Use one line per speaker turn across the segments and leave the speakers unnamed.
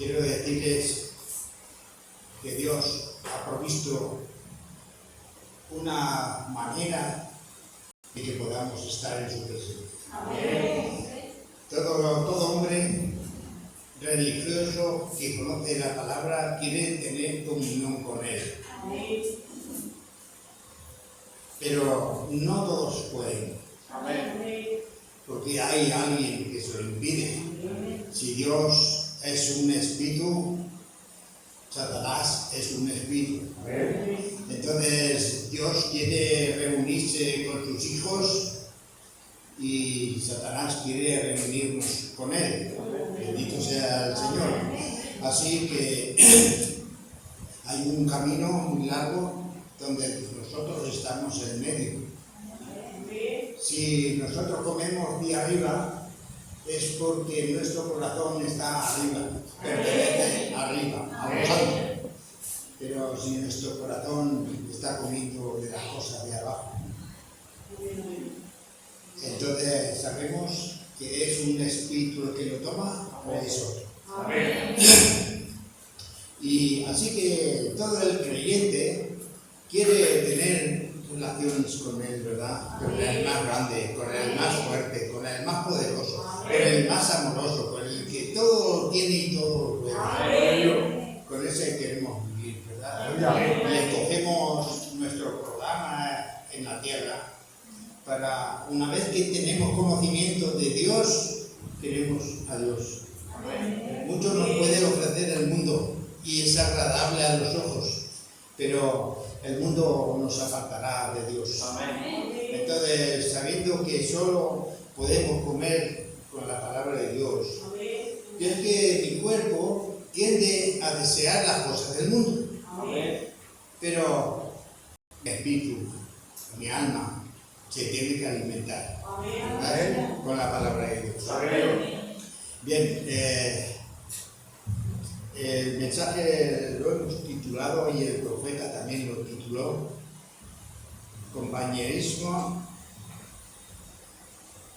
quiero decirles que Dios ha provisto una manera de que podamos estar en su presencia. Amén. Todo hombre religioso que conoce la palabra quiere tener comunión con Él. Amén. Pero no todos pueden. Amén. Porque hay alguien que se lo impide. Amén. Si Dios es un espíritu, Satanás es un espíritu. Amén. Entonces Dios quiere reunirse con sus hijos y Satanás quiere reunirnos con él. Bendito sea el Señor. Así que hay un camino muy largo donde nosotros estamos en medio. Si nosotros comemos de arriba, es porque nuestro corazón está arriba, pertenece arriba, a los altos. Pero si nuestro corazón está comiendo de las cosas de abajo, entonces sabemos que es un espíritu el que lo toma o es otro. Amén. Y así que todo el creyente quiere tener relaciones con Él, ¿verdad? Con el más grande, con el más fuerte, con el más poderoso, con el más amoroso, con el que todo tiene y todo lo puede. Con ese queremos vivir, ¿verdad? Y escogemos nuestro programa en la tierra para, una vez que tenemos conocimiento de Dios, queremos a Dios. Mucho nos puede ofrecer el mundo y es agradable a los ojos, pero el mundo nos apartará de Dios. Entonces, sabiendo que solo podemos comer con la palabra de Dios, y es que mi cuerpo tiende a desear las cosas del mundo, pero mi espíritu, mi alma, se tiene que alimentar con la palabra de Dios. Bien, el mensaje lo hemos titulado, y el profeta también lo tituló, compañerismo,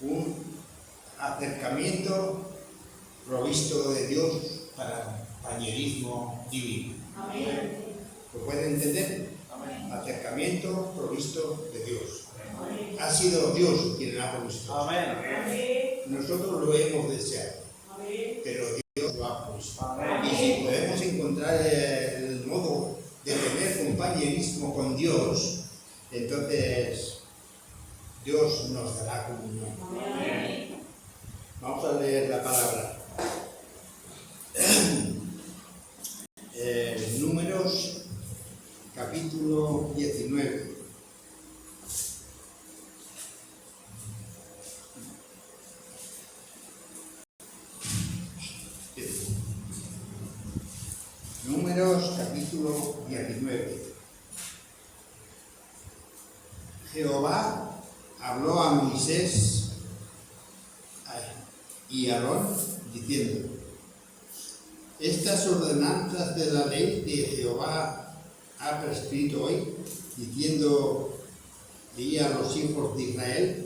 un acercamiento provisto de Dios para compañerismo divino. ¿Lo pueden entender? Amén. Acercamiento provisto de Dios. Amén. Ha sido Dios quien lo ha provisto. Amén. Nosotros lo hemos deseado, pero Dios lo ha provisto. Amén. Y si podemos encontrar el modo de tener compañerismo con Dios, entonces Dios nos dará comunión. Amén. Vamos a leer la palabra. Números, capítulo 19. Números, capítulo 19. Jehová habló a Moisés y a Aarón diciendo: estas ordenanzas de la ley de Jehová ha prescrito hoy, diciendo: di a los hijos de Israel,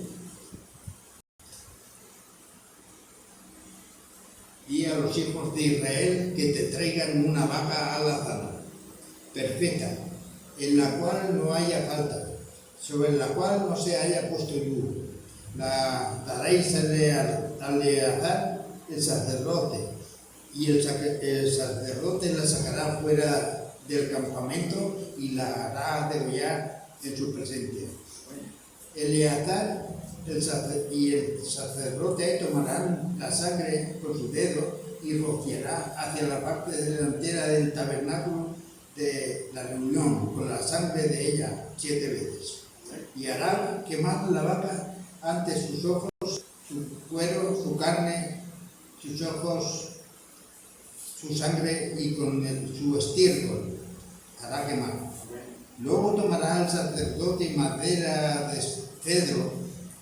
que te traigan una vaca alazana, perfecta, en la cual no haya falta, sobre la cual no se haya puesto yugo. La daréis a Eleazar el sacerdote, y el sacerdote la sacará fuera del campamento y la hará degollar en su presencia. Eleazar y el sacerdote tomarán la sangre con su dedo y rociará hacia la parte delantera del tabernáculo de la reunión con la sangre de ella 7 veces. Y hará quemar la vaca ante sus ojos, su cuero, su carne, sus ojos, su sangre, y con su estiércol hará quemar. Luego tomará el sacerdote madera de cedro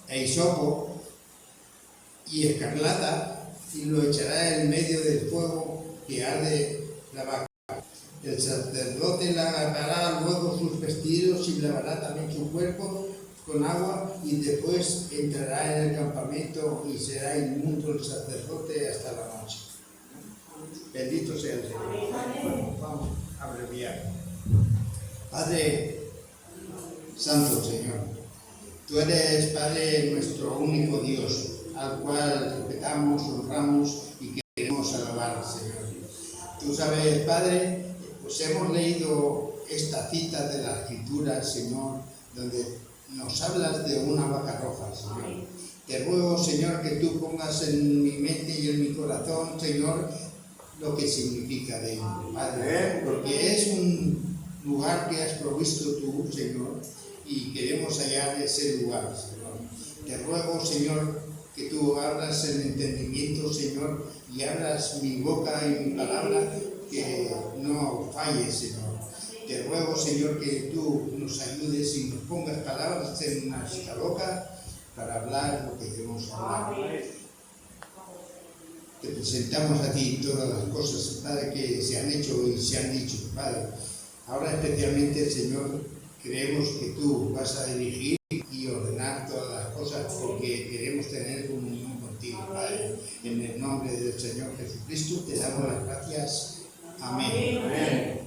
e hisopo y escarlata y lo echará en medio del fuego que arde la vaca. El sacerdote lavará luego sus vestidos y lavará también su cuerpo con agua, y después entrará en el campamento y será inmundo el sacerdote hasta la noche. Bendito sea el Señor. Bueno, vamos a abreviar. Padre Santo, Señor, tú eres, Padre, nuestro único Dios, al cual respetamos, honramos y queremos alabar, Señor. Tú sabes, Padre, pues hemos leído esta cita de la Escritura, Señor, donde nos hablas de una vaca roja, Señor. Te ruego, Señor, que tú pongas en mi mente y en mi corazón, Señor, lo que significa de ello, Padre, porque es un lugar que has provisto tú, Señor, y queremos hallar ese lugar, Señor. Te ruego, Señor, que tú abras el entendimiento, Señor, y abras mi boca y mi palabra, que no falle, Señor. Te ruego, Señor, que tú nos ayudes y nos pongas palabras en nuestra boca para hablar lo que queremos hablar. Te presentamos a ti todas las cosas, Padre, que se han hecho y se han dicho, Padre. Ahora especialmente, Señor, creemos que tú vas a dirigir y ordenar todas las cosas porque queremos tener comunión contigo, Padre. En el nombre del Señor Jesucristo te damos las gracias. Amén. Amén.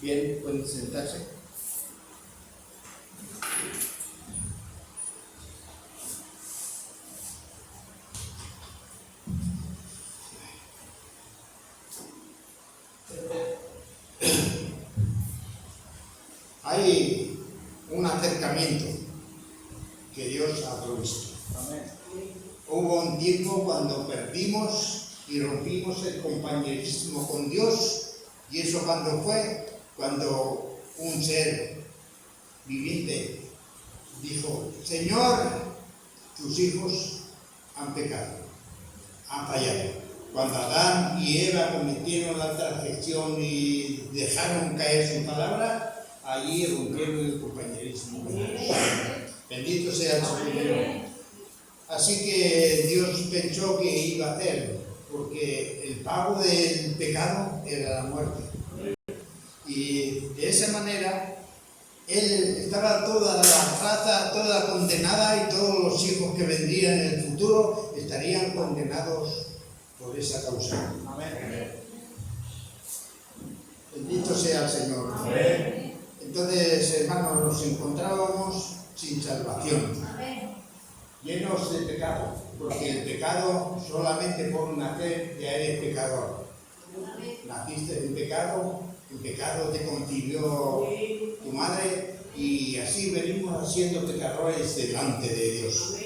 Bien, pueden sentarse. Hay un acercamiento que Dios ha provisto. Amén. Hubo un tiempo cuando perdimos y rompimos el compañerismo con Dios, y eso cuando fue, cuando un ser viviente dijo: Señor, tus hijos han pecado, han fallado. Cuando Adán y Eva cometieron la transgresión y dejaron caer su palabra, allí rompieron el compañerismo con Dios. Bendito sea el Señor. Así que Dios pensó que iba a hacer, porque el pago del pecado era la muerte. Y de esa manera, él estaba toda la raza, toda condenada, y todos los hijos que vendrían en el futuro estarían condenados por esa causa. Amén. Bendito sea el Señor. Amén. Entonces, hermanos, nos encontrábamos sin salvación, llenos de pecado, porque el pecado solamente por nacer ya eres pecador. Naciste en pecado, el pecado te concibió tu madre, y así venimos siendo pecadores delante de Dios.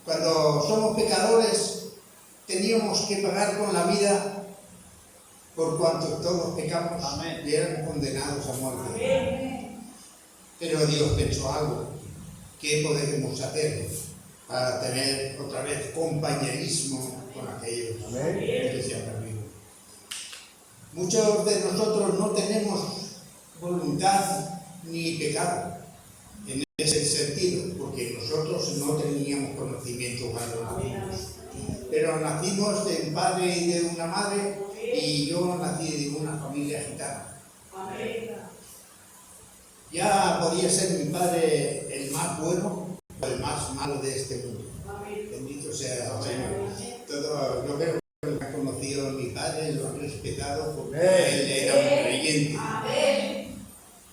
Cuando somos pecadores, teníamos que pagar con la vida, por cuanto todos pecamos. Amén. Y éramos condenados a muerte. Amén. Pero Dios pensó algo. ¿Qué podemos hacer para tener otra vez compañerismo con aquellos que se han perdido? Muchos de nosotros no tenemos voluntad ni pecado en ese sentido, porque nosotros no teníamos conocimiento cuando nacimos. Pero nacimos de un padre y de una madre, y yo nací de una familia gitana. Ya podía ser mi padre el más bueno o el más malo de este mundo. Bendito sea el Señor. Todo, yo creo que me ha conocido mi padre, lo ha respetado porque él era un creyente.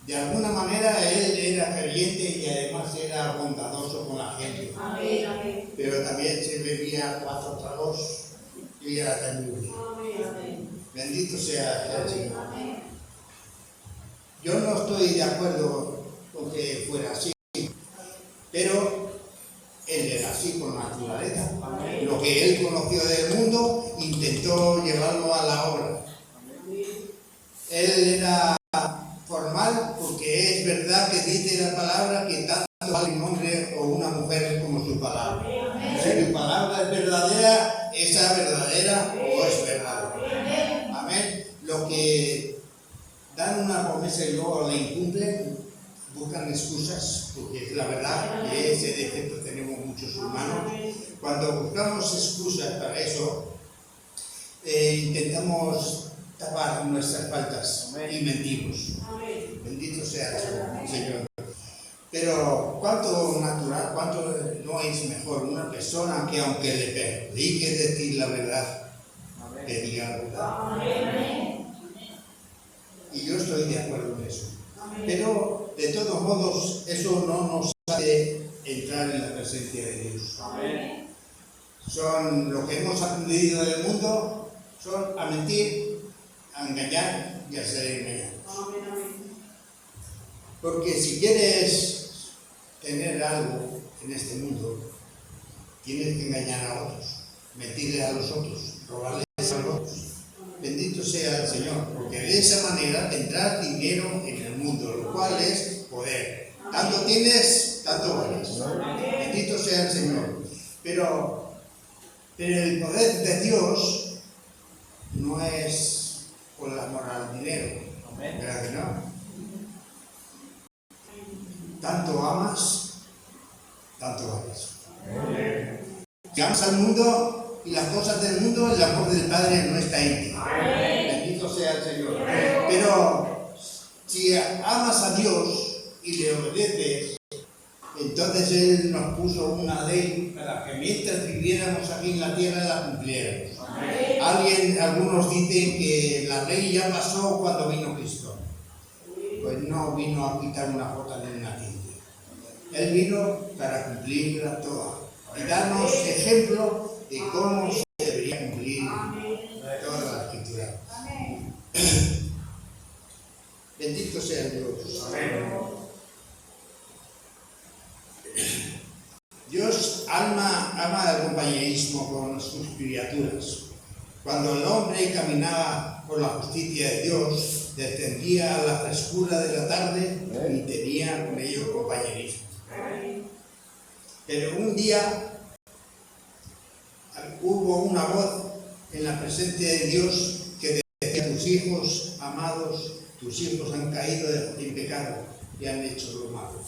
De alguna manera él era creyente y además era bondadoso con la gente. Pero también se bebía 4 tragos y era terrible. Bendito sea el Señor. Yo no estoy de acuerdo con que fuera así, pero él era así por naturaleza. Lo que él conoció del mundo, intentó llevarlo a la obra. Él era formal porque es verdad que dice la palabra que tanto vale un hombre o una mujer como su palabra. Si tu palabra es verdadera, esa verdadera o es verdadera. Amén. Lo que dan una promesa y luego la incumplen, buscan excusas, porque es la verdad que ese defecto tenemos muchos humanos. Cuando buscamos excusas para eso, intentamos tapar nuestras faltas y mentimos. Bendito sea el Señor. Pero cuánto natural, cuánto no es mejor una persona que aunque le perjudique decir la verdad, que diga la verdad. Y yo estoy de acuerdo en eso. Pero, de todos modos, eso no nos hace entrar en la presencia de Dios. Son lo que hemos aprendido del mundo, son a mentir, a engañar y a ser engañados. Porque si quieres tener algo en este mundo, tienes que engañar a otros, mentirle a los otros, robarles a los otros. Bendito sea el Señor, porque de esa manera tendrás dinero en el mundo, lo cual es poder. Tanto tienes, tanto vales. Bendito sea el Señor. Pero el poder de Dios no es por el amor al dinero. ¿Verdad que no? Tanto amas, tanto vales. Si amas al mundo y las cosas del mundo, el amor del Padre no está en ti. Bendito sea el Señor. Pero si amas a Dios y le obedeces, entonces Él nos puso una ley para que mientras viviéramos aquí en la tierra la cumpliéramos. Algunos dicen que la ley ya pasó cuando vino Cristo. Pues no vino a quitar una jota de una gente. Él vino para cumplirla toda y darnos ejemplo de cómo se debería cumplir toda la Escritura. Bendito sea Dios. Dios ama el compañerismo con sus criaturas. Cuando el hombre caminaba por la justicia de Dios, descendía a la frescura de la tarde y tenía con ellos compañerismo. Pero un día hubo una voz en la presencia de Dios que decía: tus hijos amados, tus hijos han caído en pecado y han hecho lo malo.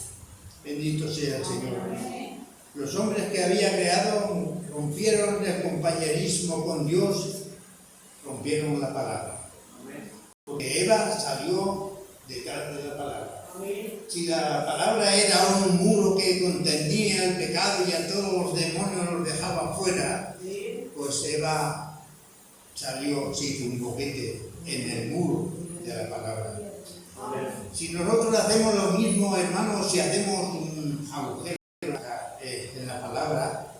Bendito sea el Señor. Los hombres que había creado rompieron el compañerismo con Dios, rompieron la palabra. Porque Eva salió detrás de la palabra. Si la palabra era un muro que contenía el pecado y a todos los demonios los dejaba fuera, pues Eva salió, se hizo un boquete en el muro de la palabra. Si nosotros hacemos lo mismo, hermanos, si hacemos un agujero en la palabra,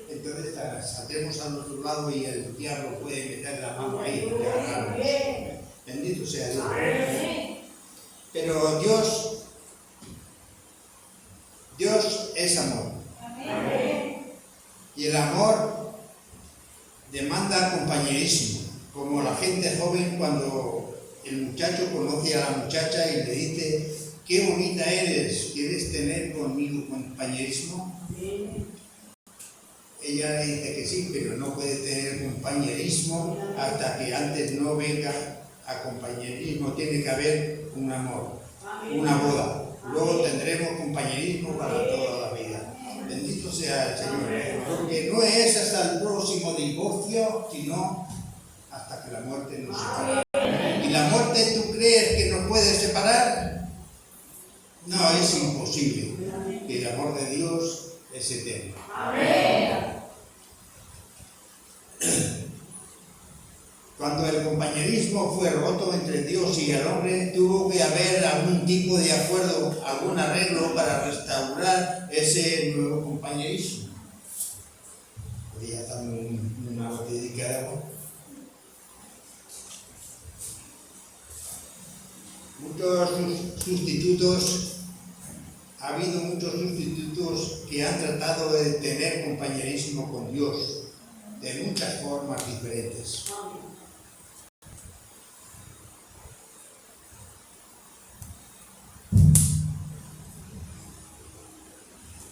entonces saldremos al otro lado y el diablo puede meter la mano ahí y agarrarnos. Bendito sea Dios. Pero Dios es amor. Y el amor demanda compañerismo, como la gente joven cuando el muchacho conoce a la muchacha y le dice: qué bonita eres, ¿quieres tener conmigo compañerismo? Ella le dice que sí, pero no puede tener compañerismo hasta que antes no venga a compañerismo. Tiene que haber un amor, una boda. Luego tendremos compañerismo para toda la vida. Bendito sea el Señor. Porque no es hasta el próximo divorcio, sino hasta que la muerte nos separe. ¿Y la muerte tú crees que nos puede separar? No, es imposible. Que el amor de Dios es eterno. Cuando el compañerismo fue roto entre Dios y el hombre, tuvo que haber algún tipo de acuerdo, algún arreglo para restaurar ese nuevo compañerismo. Podría darme una botellita de agua. Ha habido muchos sustitutos que han tratado de tener compañerismo con Dios de muchas formas diferentes.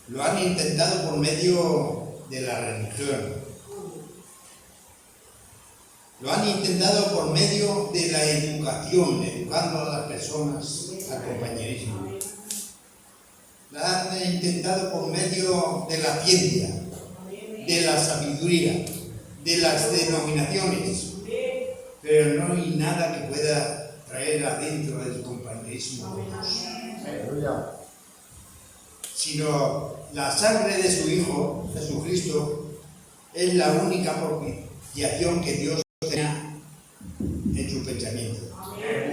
Lo han intentado por medio de la religión. Lo han intentado por medio de la educación, educando a las personas al compañerismo. Lo han intentado por medio de la ciencia, de la sabiduría, de las denominaciones. Pero no hay nada que pueda traer adentro del compañerismo de Dios. Sino la sangre de su Hijo, Jesucristo, es la única propiciación que Dios tenía en su pensamiento.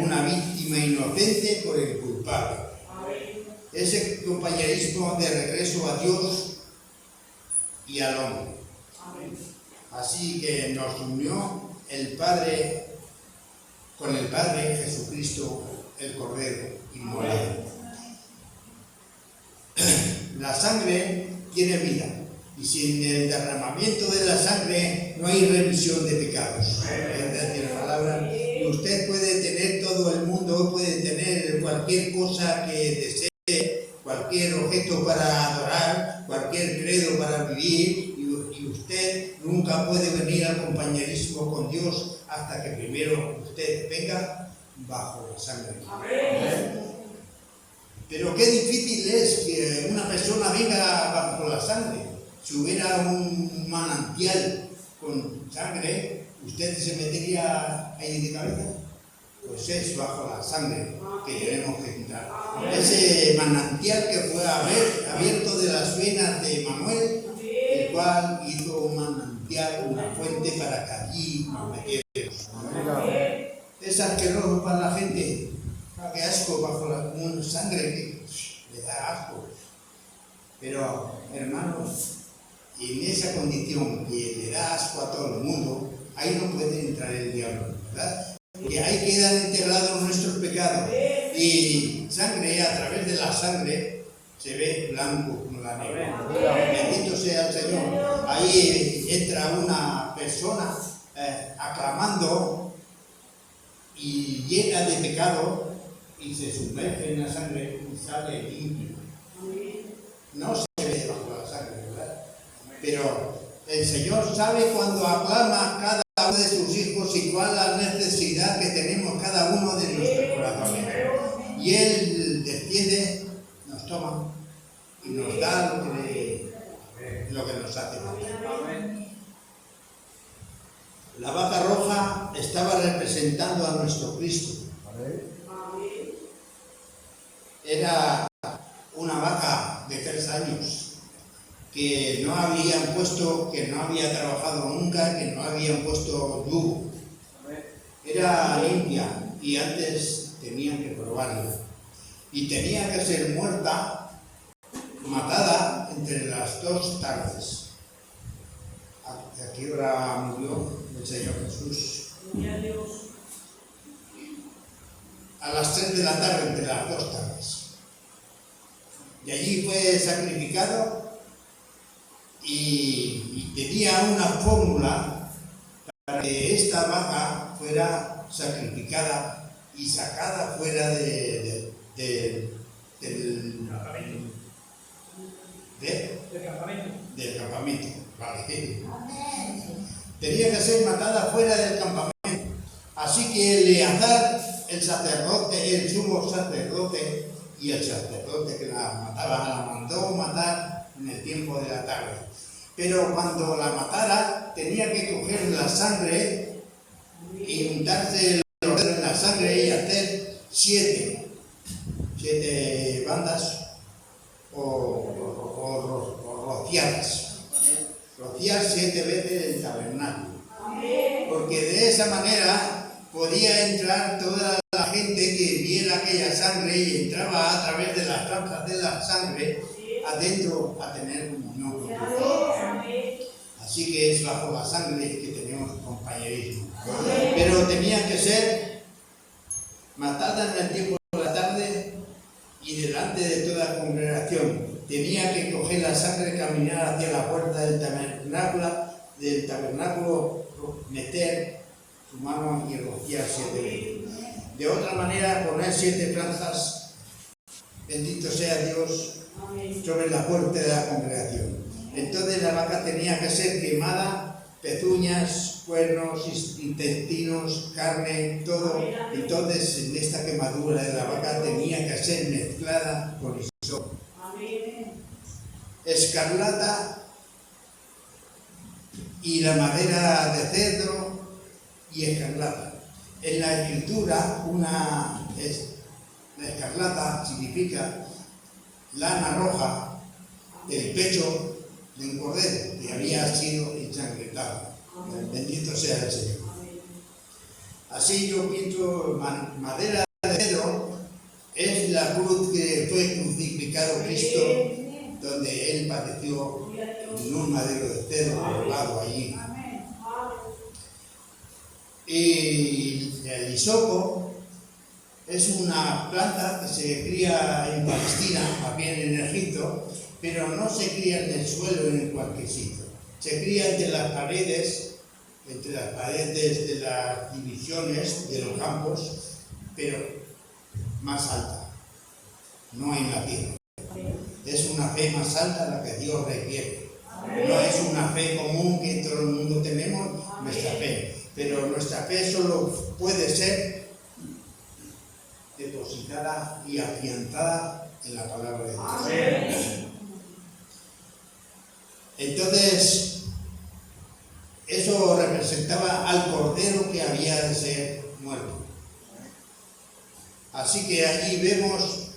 Una víctima inocente por el culpable. Ese compañerismo de regreso a Dios y al hombre. Así que nos unió el Padre con el Padre Jesucristo, el Cordero inmolado. La sangre tiene vida, y sin el derramamiento de la sangre no hay remisión de pecados. Es decir, la palabra, y usted puede tener todo el mundo, puede tener cualquier cosa que desee, cualquier objeto para adorar, cualquier credo para vivir, y usted nunca puede venir al compañerismo con Dios hasta que primero usted venga bajo la sangre. Pero qué difícil es que una persona venga bajo la sangre. Si hubiera un manantial con sangre, ¿usted se metería ahí de cabeza? Pues es bajo la sangre que tenemos que entrar. Ese manantial que fue abierto de las venas de Manuel, el cual hizo un manantial, una fuente para que allí nos metiéramos. Es asqueroso para la gente. Qué asco bajo la sangre que le da asco. Pero, hermanos, en esa condición que le da asco a todo el mundo, ahí no puede entrar el diablo, ¿verdad? Porque ahí quedan enterrados nuestros pecados. Y sangre, a través de la sangre, se ve blanco como la nieve. Bendito sea el Señor. Ahí entra una persona aclamando y llena de pecado, y se sumerge en la sangre y sale limpio. No se ve bajo la sangre, ¿verdad? Pero el Señor sabe cuando aclama cada uno de sus hijos y cuál es la necesidad que tenemos cada uno de nuestros corazones. Y Él desciende, nos toma y nos da lo que nos hace falta. La vaca roja estaba representando a nuestro Cristo. Era una vaca de 3 años que no habían puesto, que no había trabajado nunca, que no habían puesto yugo. Era limpia y antes tenían que probarla. Y tenía que ser matada entre las 2 tardes. ¿A qué hora murió el Señor Jesús? A las 3 de la tarde, entre las 2 tardes. Y allí fue sacrificado y tenía una fórmula para que esta vaca fuera sacrificada y sacada fuera del campamento. Vale. Tenía que ser matada fuera del campamento. Así que Eleazar, el sacerdote, el sumo sacerdote, y el sacerdote que la mataba, la mandó matar en el tiempo de la tarde. Pero cuando la matara, tenía que coger la sangre y untarse los dedos en la sangre y hacer 7 bandas o rociadas. Rociar 7 veces el tabernáculo. Porque de esa manera podía entrar toda la gente que viera aquella sangre y entraba a través de las tranzas de la sangre adentro a tener comunión con Dios. Así que es bajo la sangre que tenemos compañerismo. Pero tenía que ser matada en el tiempo de la tarde y delante de toda la congregación. Tenía que coger la sangre, caminar hacia la puerta del tabernáculo, meter su mano y rociar 7 veces. De otra manera, poner 7 franjas, bendito sea Dios, sobre la puerta de la congregación. Entonces la vaca tenía que ser quemada, pezuñas, cuernos, intestinos, carne, todo. Entonces en esta quemadura de la vaca tenía que ser mezclada con hisopo. Escarlata y la madera de cedro y escarlata. En la escritura, la escarlata significa lana roja del pecho de un cordero que había sido ensangrentado. Bendito sea el Señor. Así yo pienso, madera de cedro es la cruz que fue crucificado Cristo, donde Él padeció en un madero de cedro colgado allí. Y el hisopo es una planta que se cría en Palestina, también en Egipto, pero no se cría en el suelo en cualquier sitio. Se cría entre las paredes de las divisiones de los campos, pero más alta, no en la tierra. Es una fe más alta la que Dios requiere. No es una fe común que todo el mundo tenemos, nuestra fe. Pero nuestra fe solo puede ser depositada y afianzada en la palabra de Dios. Entonces, eso representaba al cordero que había de ser muerto. Así que allí vemos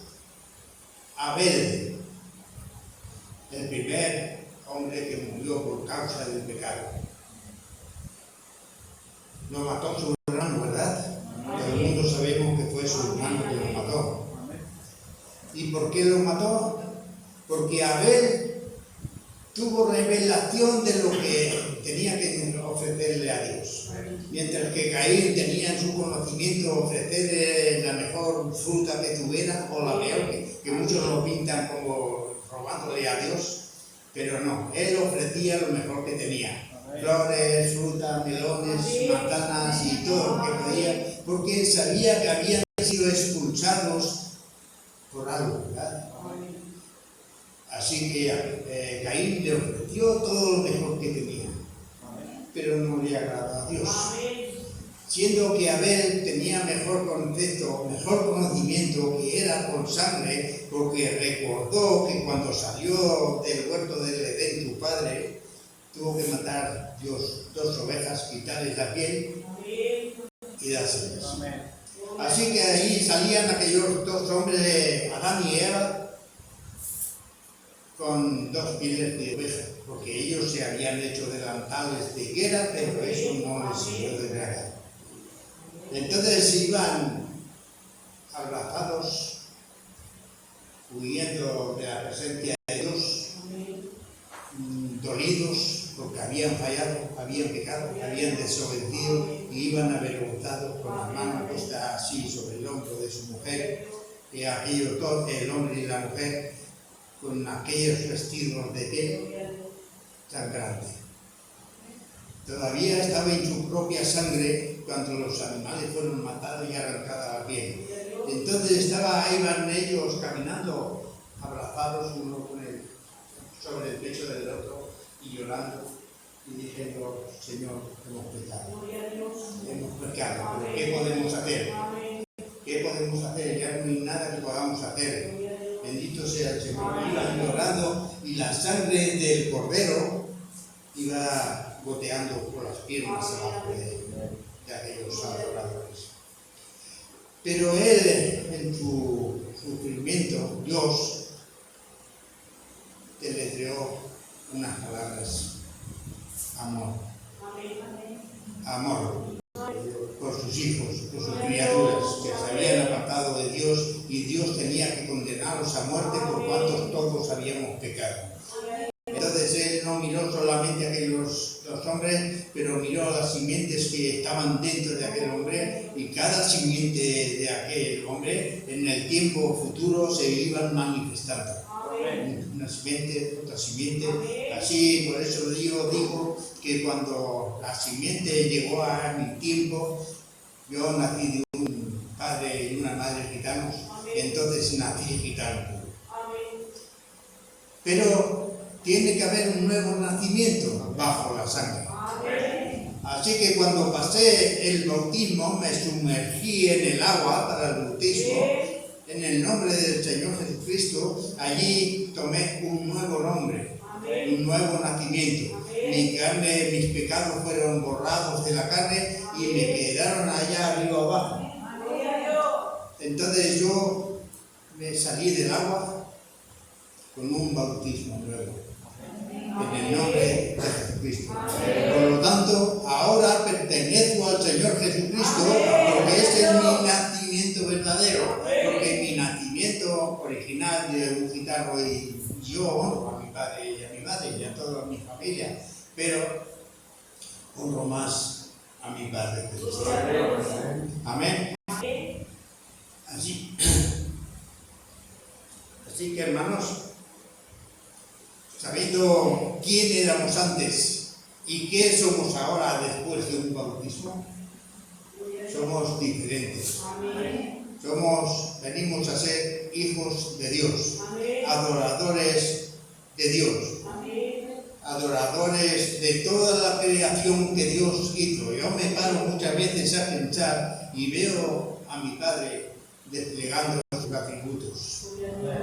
a Abel, el primer hombre que murió por causa del pecado. Lo mató su hermano, ¿verdad? Todo el mundo sabemos que fue su hermano que lo mató. ¿Y por qué lo mató? Porque Abel tuvo revelación de lo que tenía que ofrecerle a Dios. Mientras que Caín tenía en su conocimiento ofrecerle la mejor fruta que tuviera, o la peor, que muchos lo pintan como robándole a Dios, pero no, él ofrecía lo mejor que tenía. Flores, frutas, melones, manzanas y todo lo que podía, porque sabía que habían sido expulsados por algo, ¿verdad? Así que Caín le ofreció todo lo mejor que tenía, pero no le agradó a Dios. Siendo que Abel tenía mejor concepto, mejor conocimiento, que era por sangre, porque recordó que cuando salió del huerto del Edén, tu padre, tuvo que matar Dios 2 ovejas, quitarles la piel y dárselas. Así que ahí salían aquellos 2 hombres, Adán y Eva, con 2 pieles de oveja, porque ellos se habían hecho delantales de higuera, pero eso no les sirvió de nada. Entonces iban abrazados, huyendo de la presencia de Dios, dolidos porque habían fallado, habían pecado, habían desobedecido y iban avergonzados con la mano puesta así sobre el hombro de su mujer, y aquellos dos, el hombre y la mujer, con aquellos vestidos de piel tan grandes. Todavía estaba en su propia sangre cuando los animales fueron matados y arrancada la piel. Entonces iban ellos caminando, abrazados uno sobre el pecho del otro y llorando y diciendo: Señor, hemos pecado, pero ¿qué podemos hacer? ¿Qué podemos hacer? Ya no hay nada que podamos hacer. Bendito sea el Señor. Iban llorando y la sangre del cordero iba goteando por las piernas abajo de aquellos adoradores. Pero él, en su sufrimiento, Dios deletreó unas palabras: amor. Amor por sus hijos, por sus criaturas que se habían apartado de Dios, y Dios tenía que condenarlos a muerte por cuantos todos habíamos pecado. Entonces él no miró solamente a aquellos 2 hombres, pero miró a las simientes que estaban dentro de aquel hombre, y cada simiente de aquel hombre en el tiempo futuro se iban manifestando. Una simiente, otra simiente, así. Por eso yo digo que cuando la simiente llegó a mi tiempo, yo nací de un padre y una madre gitanos, entonces nací gitano. Pero tiene que haber un nuevo nacimiento bajo la sangre. Así que cuando pasé el bautismo, me sumergí en el agua para el bautismo, en el nombre del Señor Jesucristo. Allí tomé un nuevo nombre, un nuevo nacimiento. Mi carne, mis pecados fueron borrados de la carne y me quedaron allá arriba abajo. Entonces yo me salí del agua con un bautismo nuevo. en el nombre de Jesucristo. Por lo tanto, ahora pertenezco al Señor Jesucristo porque ese es mi nacimiento verdadero, porque mi nacimiento original de un gitano y yo honro a mi padre y a mi madre y a toda mi familia, pero honro más a mi Padre Celestial. Amén. Así que, hermanos, sabiendo quién éramos antes y qué somos ahora después de un bautismo, somos diferentes. Venimos a ser hijos de Dios, adoradores de Dios, adoradores de toda la creación que Dios hizo. Yo me paro muchas veces a pensar y veo a mi Padre desplegando sus atributos,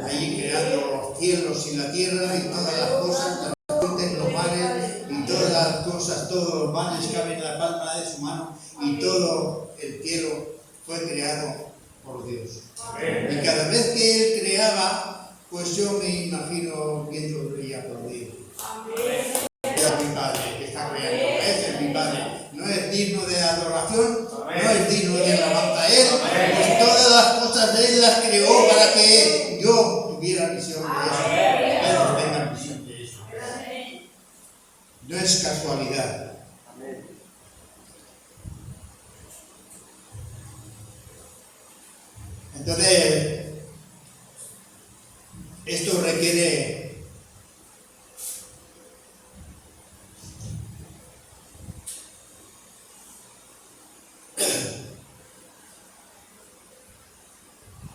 ahí creando los cielos y la tierra y todas las cosas, las fuentes, los mares y todas las cosas, todos los mares caben en la palma de su mano y todo el cielo fue creado por Dios. Y cada vez que Él creaba, pues yo me imagino viendo y aplaudiendo. Es mi Padre que está creando, ese es mi Padre. No es digno de adoración, no es digno de alabanza a Él, pues todas las cosas de Él las creó para que yo tuviera visión de eso, ellos tengan visión de eso. No es casualidad. Entonces, esto requiere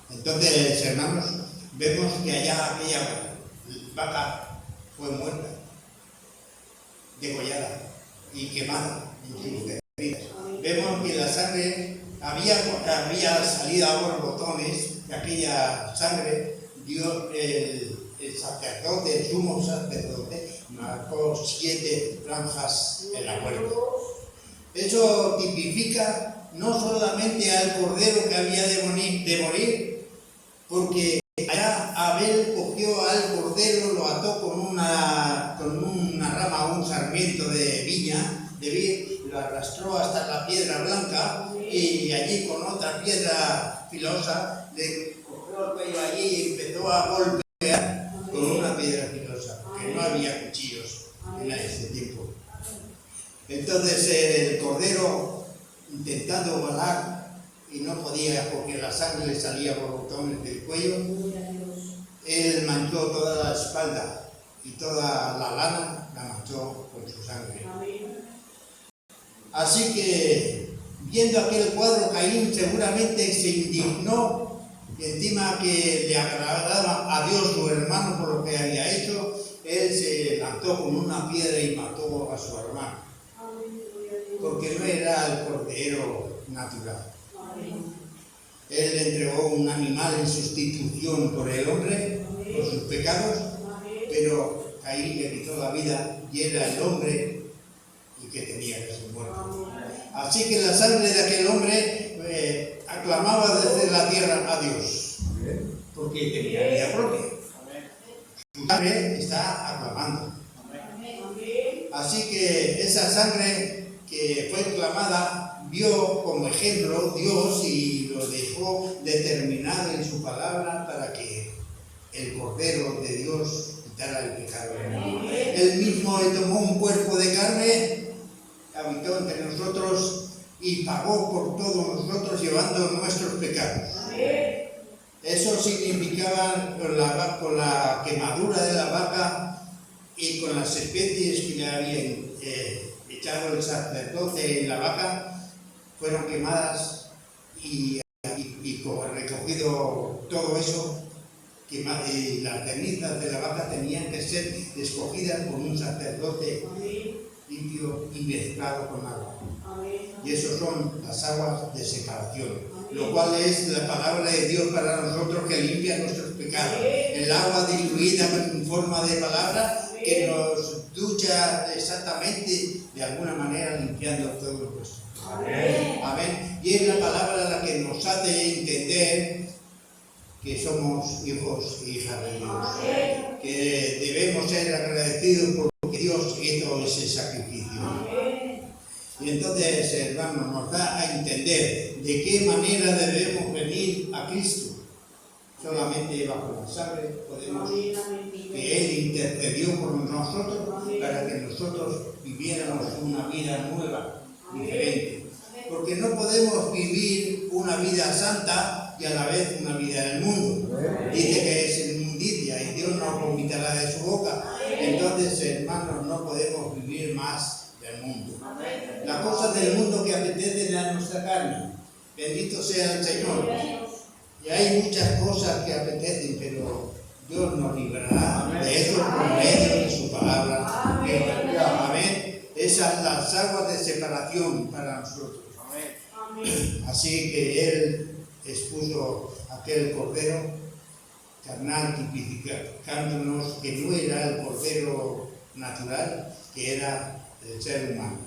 entonces, hermanos, vemos que allá aquella vaca fue muerta, degollada y quemada en sus heridas. Vemos que la sangre había salido a borbotones, de aquella sangre Dios, el sacerdote, el sumo sacerdote, marcó 7 franjas en la puerta. Eso tipifica no solamente al cordero que había de morir, porque allá Abel cogió al cordero, lo ató con una rama, un sarmiento de viña, de vid, lo arrastró hasta la piedra blanca y allí con otra piedra filosa le cogió el cuello allí y empezó a golpear con una piedra filosa, porque no había cuchillos en ese tiempo. Entonces el cordero, intentando volar y no podía porque la sangre le salía por botones del cuello, él manchó toda la espalda y toda la lana la manchó con su sangre. Así que, viendo aquel cuadro, Caín seguramente se indignó y encima que le agradaba a Dios su hermano por lo que había hecho, él se lanzó con una piedra y mató a su hermano, porque no era el cordero natural. Él le entregó un animal en sustitución por el hombre, por sus pecados, pero Caín le quitó la vida y era el hombre y que tenía que ser muerto. Así que la sangre de aquel hombre aclamaba desde la tierra a Dios, porque tenía vida propia. Su sangre está aclamando. Así que esa sangre que fue clamada vio como ejemplo Dios y lo dejó determinado en su palabra para que el Cordero de Dios quitara el pecado del mundo. Él mismo tomó un cuerpo de carne, habitó entre nosotros y pagó por todos nosotros llevando nuestros pecados. Eso significaba con la quemadura de la vaca y con las especies que le habían echado el sacerdote en la vaca, fueron quemadas y recogido todo eso, y las cenizas de la vaca tenían que ser escogidas por un sacerdote limpio y mezclado con agua. Y eso son las aguas de separación, lo cual es la palabra de Dios para nosotros que limpia nuestros pecados. El agua diluida en forma de palabra que nos ducha exactamente, de alguna manera limpiando todo nuestro pecado. Amén. Y es la palabra la que nos hace entender que somos hijos e hijas de Dios, que debemos ser agradecidos por lo que hecho ese sacrificio. Y entonces, hermano, nos da a entender de qué manera debemos venir a Cristo. Solamente bajo la sangre podemos, que Él intercedió por nosotros para que nosotros viviéramos una vida nueva, diferente. Porque no podemos vivir una vida santa y a la vez una vida en el mundo. Dice que es inmundicia y Dios nos vomitará de su boca. Entonces, hermanos, no podemos vivir más del mundo. Las cosas del mundo que apetecen a nuestra carne. Bendito sea el Señor. Y hay muchas cosas que apetecen, pero Dios nos librará de eso por medio de su palabra. Amén. Esas son las aguas de separación para nosotros. Amén. Así que Él expuso aquel cordero carnal, tipificándonos que no era el cordero natural, que era el ser humano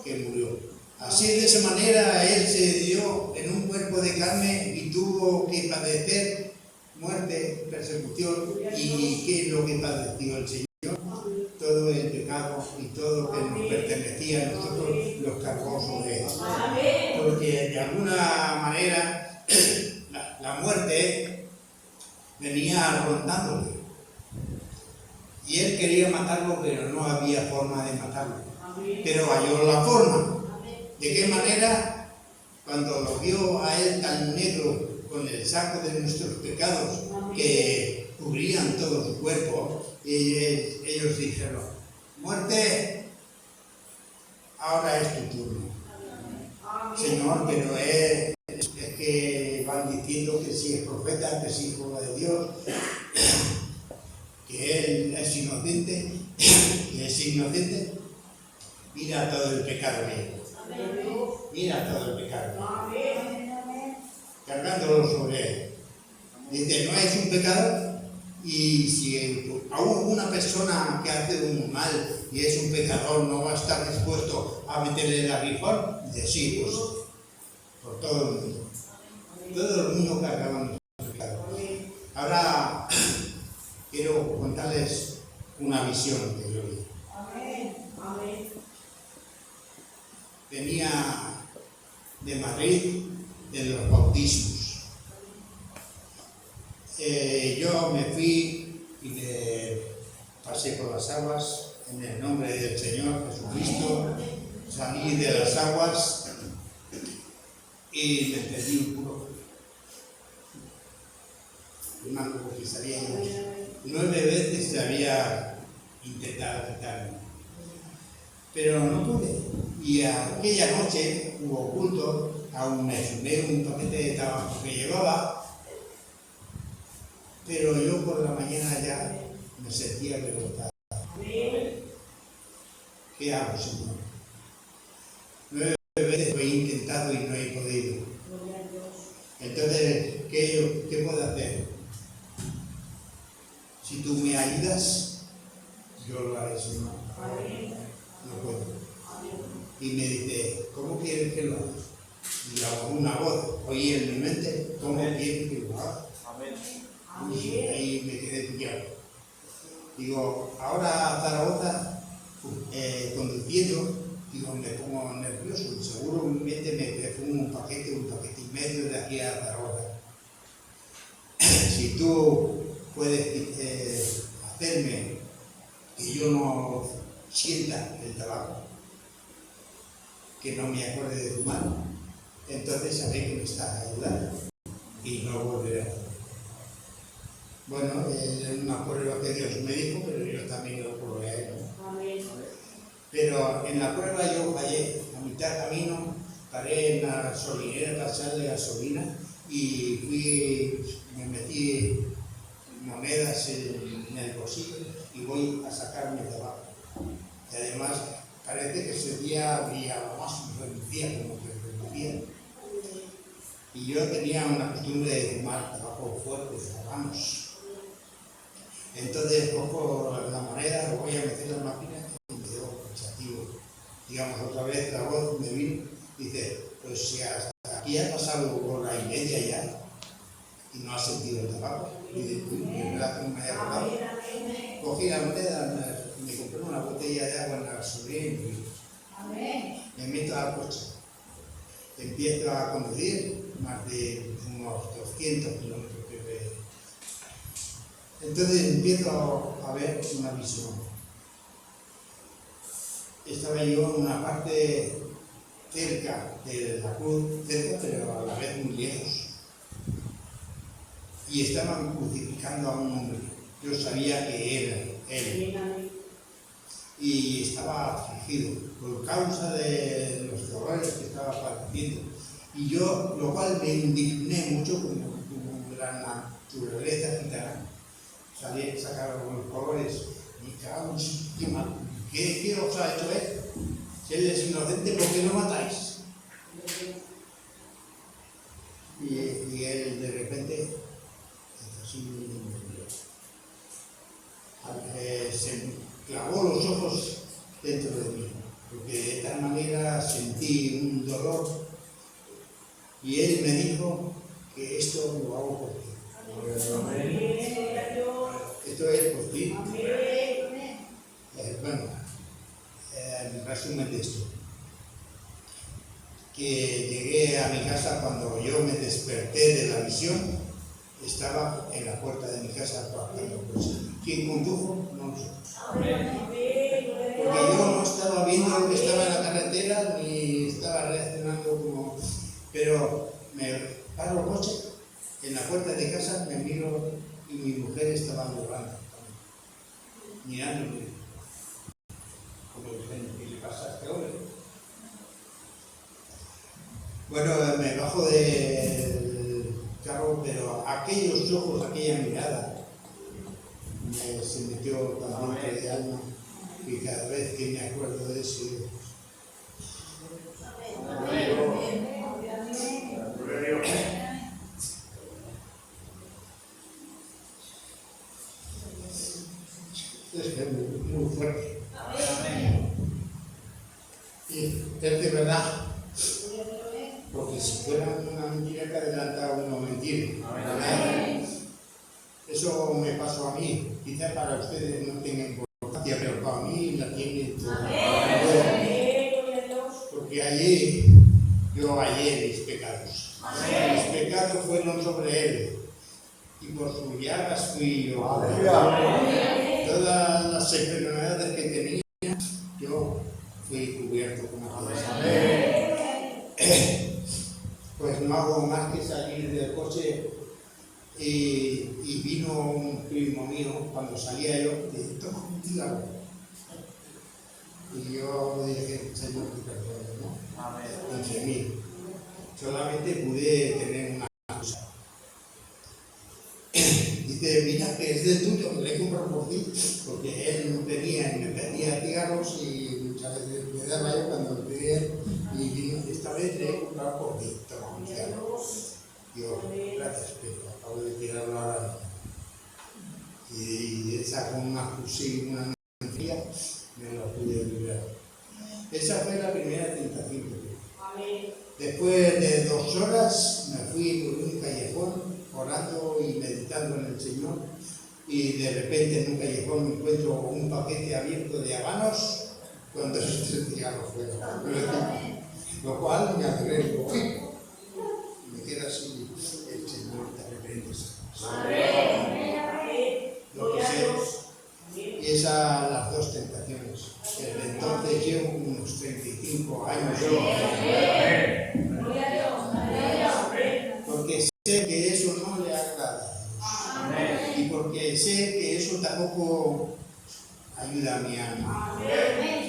que murió. Así, de esa manera, Él se dio en un cuerpo de carne y tuvo que padecer muerte, persecución. ¿Y qué es lo que padeció el Señor? Todo el pecado y todo lo que nos pertenecía a nosotros los cargó sobre Él. Porque de alguna manera la muerte venía rondándole. Y Él quería matarlo, pero no había forma de matarlo. Pero halló la forma. ¿De qué manera? Cuando lo vio a Él tan negro, con el saco de nuestros pecados que cubrían todo su cuerpo, y ellos dijeron: muerte, ahora es tu turno. Señor, pero es que van diciendo que si es profeta, que si es hijo de Dios, que Él es inocente, que es inocente. Mira todo el pecado que hay. Mira todo el pecado. Cargándolo sobre Él. Dice, no es un pecado. Y si aún una persona que hace un mal y es un pecador no va a estar dispuesto a meterle el aguijón, dice, sí, pues por todo el mundo. Todo el mundo cargaba nuestros pecados. Ahora quiero contarles una visión que yo vi. Venía de Madrid, de los bautismos. Yo me fui y me pasé por las aguas en el nombre del Señor Jesucristo. Salí de las aguas y me pedí un puro. Hermano, porque salía yo. 9 veces se había intentado quitarme, pero no pude. Y aquella noche hubo culto, aún me fumé un paquete de tabaco que llevaba, pero yo por la mañana ya me sentía revoltado. ¿Qué hago, Señor? 9 veces lo he intentado y no he podido. Entonces, ¿qué puedo hacer? Si tú me ayudas, yo lo haré, Señor. No puedo. Y me dice, ¿cómo quieres que lo haga? Y una voz oí en mi mente, ¿cómo quieres que lo haga? Y ahí me quedé pillado. Digo, ahora a Zaragoza, conduciendo, digo, me pongo nervioso. Seguramente me fumo un paquete y medio de aquí a Zaragoza. Si tú puedes hacerme que yo no sienta el tabaco, que no me acuerde de tu mano, entonces sabré que me estás ayudando y no volveré a hacerlo. Bueno, es una prueba que Dios me dijo, pero yo también lo probé a Él. Pero en la prueba yo fallé. A mitad de camino paré en la gasolinera para echarle gasolina y me metí monedas en el bolsillo y voy a sacarme el tabaco. Y además parece que ese día brillaba más, me relucía, como que relucía. Y yo tenía una costumbre de fumar tabaco fuerte, habanos. Entonces cojo la moneda, lo voy a meter en la máquina y me quedo pensativo. Digamos, otra vez la voz me vino y dice, pues si hasta aquí ha pasado 1:30 ya y no has sentido el tabaco. Y dice, uy, ¿verdad que no me haya acordado? Cogí la moneda, me compré una botella de agua en la gasolina y me meto al coche. Empiezo a conducir más de unos 200 kilómetros. Entonces empiezo a ver una visión. Estaba yo en una parte cerca de la cruz, cerca pero a la vez muy lejos. Y estaban crucificando a un hombre. Yo sabía que era él. Y estaba afligido por causa de los dolores que estaba padeciendo. Y yo, lo cual me indigné mucho como la naturaleza gitana. Salí, sacaron los colores y cago en su mal. ¿Qué os ha hecho él? Si él es inocente, ¿por qué no matáis? Y él de repente así, se clavó los ojos dentro de mí, porque de tal manera sentí un dolor y él me dijo que esto lo hago por ti. Esto es por ti. Bueno, el resumen de esto. Que llegué a mi casa cuando yo me desperté de la visión, estaba en la puerta de mi casa aparcando coche. ¿Quién condujo? No lo sé. Porque yo no estaba viendo lo que estaba en la carretera ni estaba reaccionando como... Pero me paro el coche, en la puerta de casa me miro y mi mujer estaba llorando, mirándome. ¿Qué le pasa a este hombre? Bueno, me bajo del carro, pero aquellos ojos, aquella mirada, se metió también de alma y cada vez que me acuerdo de eso, es muy fuerte. Y es de verdad. Porque si fuera una mentira que adelantaba uno mentir. Eso me pasó a mí. Quizás para ustedes no tenga importancia, pero para mí la tiene todo. Porque yo hallé mis pecados. Mis pecados fueron sobre él. Y por sus llagas fui yo. Todas las enfermedades que tenía, yo fui cubierto con aquellas. Pues no hago más que salir del coche y vino un primo mío, cuando salía yo, y toma un cigarro. Y yo le dije, Señor, que perdone, ¿no? Entre mí. Solamente pude tener una cosa. Dice, mira que es de tuyo, que le he comprado por ti, porque él no tenía y me pedía cigarros y muchas veces me daba yo cuando me pedía y vino, esta vez le he comprado por ti, toma un cigarro. Digo, gracias, pero acabo de tirarlo ahora. Y esa con una fusil, una mentira, me lo pude librar. Esa fue la primera tentación que tuve. Después de 2 horas me fui por un callejón orando y meditando en el Señor y de repente en un callejón me encuentro un paquete abierto de habanos con 2 o 3 cigarros fuera. Lo cual me alegré un poquito. Me queda así, el Señor te arrepientes. Lo que sé, y esas las 2 tentaciones. Desde entonces llevo unos 35 años. Porque sé que eso no le agrada. Y porque sé que eso tampoco ayuda a mi alma.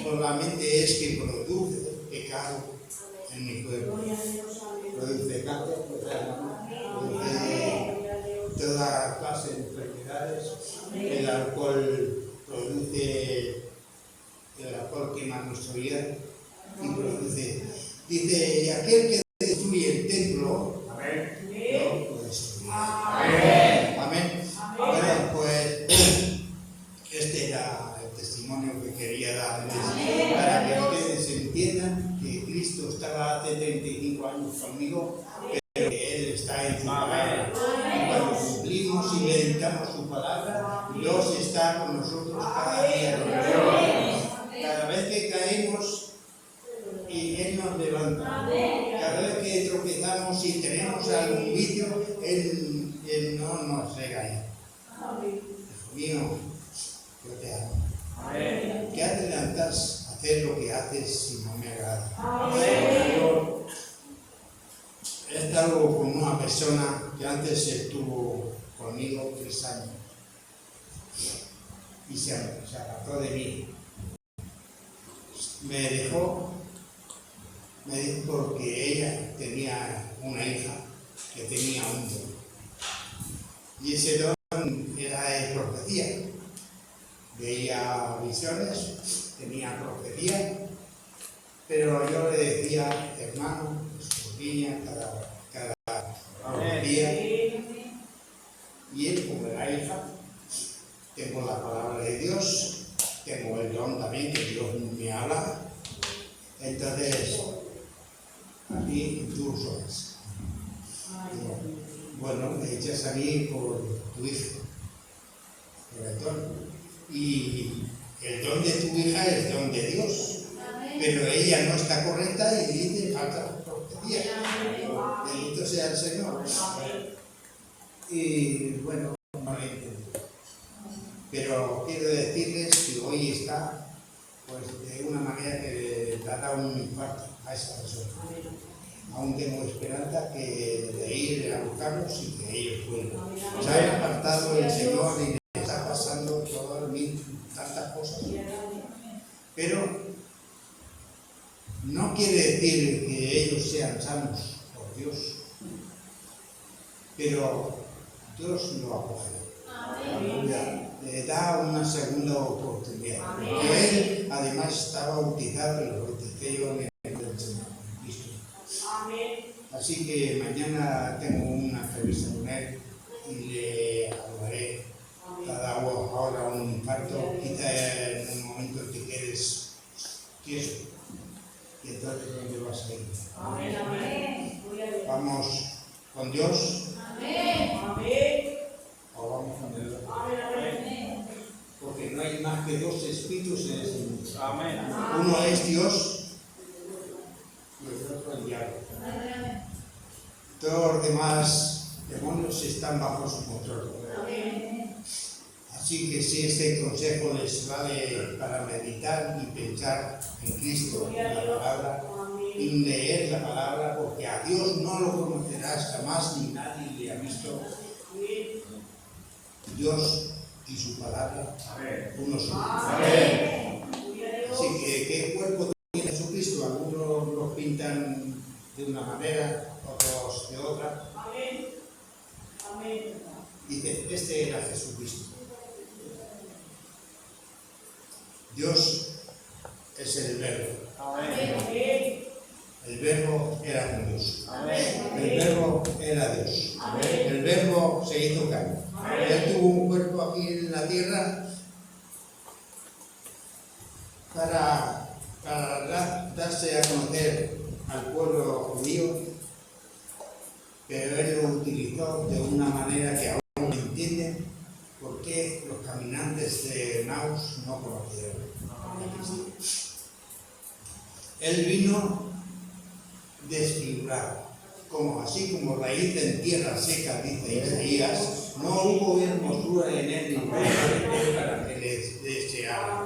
Solamente es que produce pecado en mi cuerpo. Produce cáncer, produce toda clase de enfermedades. El alcohol quema nuestro hígado y produce. Dice, y aquel que destruye el templo, no lo destruye. Amén. Bueno, pues este era el testimonio que quería darles para que ustedes entiendan que Cristo estaba hace 35 años conmigo, pero que Él está en su palabra. Y cuando cumplimos y meditamos su palabra, Dios está con nosotros cada día. mío, yo te amo.
Amén.
¿Qué adelantas a hacer lo que haces si no me agrada?
Amén.
He estado con una persona que antes estuvo conmigo 3 años y se apartó de mí. Me dejó porque ella tenía una hija que tenía un don. Y ese don era de profecía. Veía visiones, tenía profecía, pero yo le decía, hermano, escudriña cada día. Y él, como era hija, tengo la palabra de Dios, tengo el don también que Dios me habla. Entonces, a mí tú solas. Bueno, me echas a mí por tu hija, por el don. Y el don de tu hija es el don de Dios. Pero ella no está correcta y dice falta profecía. Bendito sea el Señor. Y bueno, no lo entiendo. Pero quiero decirles que hoy está, pues de una manera que le ha dado un infarto a esa persona. Aún tengo esperanza de ir a buscarlos y que ellos vuelvan. Se han apartado del Señor y les está pasando tantas cosas. Pero no quiere decir que ellos sean sanos por Dios. Pero Dios lo acogerá. Le da una segunda oportunidad. Porque él además estaba bautizado y lo bauticé yo en el Señor Cristo. Así que mañana tengo una entrevista con él y le hablaré. Cada ahora un infarto, quizá en un momento te quedes tieso. Y entonces ¿dónde vas a ir? Vamos con Dios. O vamos con Dios. Porque no hay más que 2 espíritus en este mundo. Uno es Dios y el otro el diablo. Todos los demás demonios están bajo su control. Así que si este consejo les vale para meditar y pensar en Cristo, en la palabra, y leer la palabra, porque a Dios no lo conocerás jamás ni nadie le ha visto. Dios y su palabra, uno solo. Así que, ¿qué cuerpo tiene Jesucristo? Algunos lo pintan de una manera, otros de otra. Dice, este era Jesucristo. Dios es el Verbo. El Verbo era con Dios. El Verbo era Dios. El Verbo se hizo carne. Él tuvo un cuerpo aquí en la tierra para darse a conocer al pueblo judío, pero él lo utilizó de una manera que aún no entienden por qué los caminantes de Emaús no conocieron a Cristo. Él vino desfigurado, así como raíz en tierra seca, dice Isaías, no hubo hermosura en él ni para que les deseara.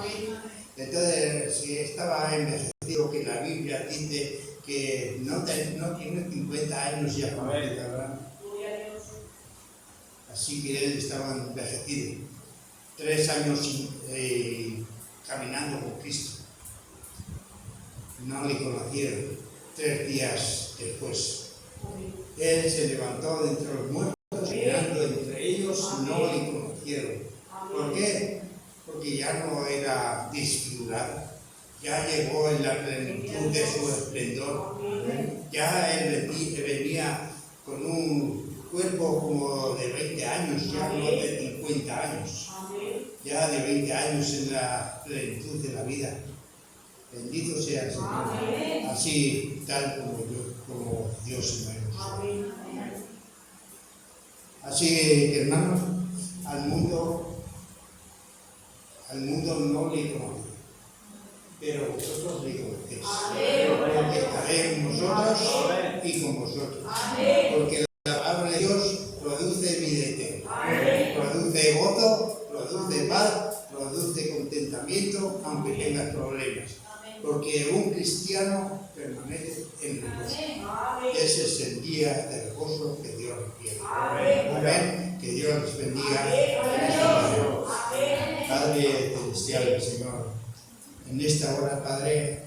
Entonces, si estaba envejecido, que la Biblia dice que no tiene 50 años ya, ¿verdad? Así que él estaba envejecido. 3 años caminando con Cristo. No le conocieron. 3 días después. Él se levantó de entre los muertos, caminando entre ellos, no le conocieron. ¿Por qué? Porque ya no era desfigurado. Ya llegó en la plenitud de su esplendor. Ya él venía con un cuerpo como de 20 años, ya no de 50 años. Ya de 20 años en la plenitud de la vida. Bendito sea el Señor. Así tal como Dios en nosotros. Así, hermanos, al mundo no le conoce, pero vosotros le conocéis. Porque estaré con vosotros y con vosotros. Porque la palabra de Dios produce vida eterna. Produce gozo, produce produce contentamiento aunque tengas problemas, porque un cristiano permanece en reposo. Ese es el día de reposo que Dios requiere. Amén. Que Dios les bendiga. Padre celestial, Señor, en esta hora, Padre,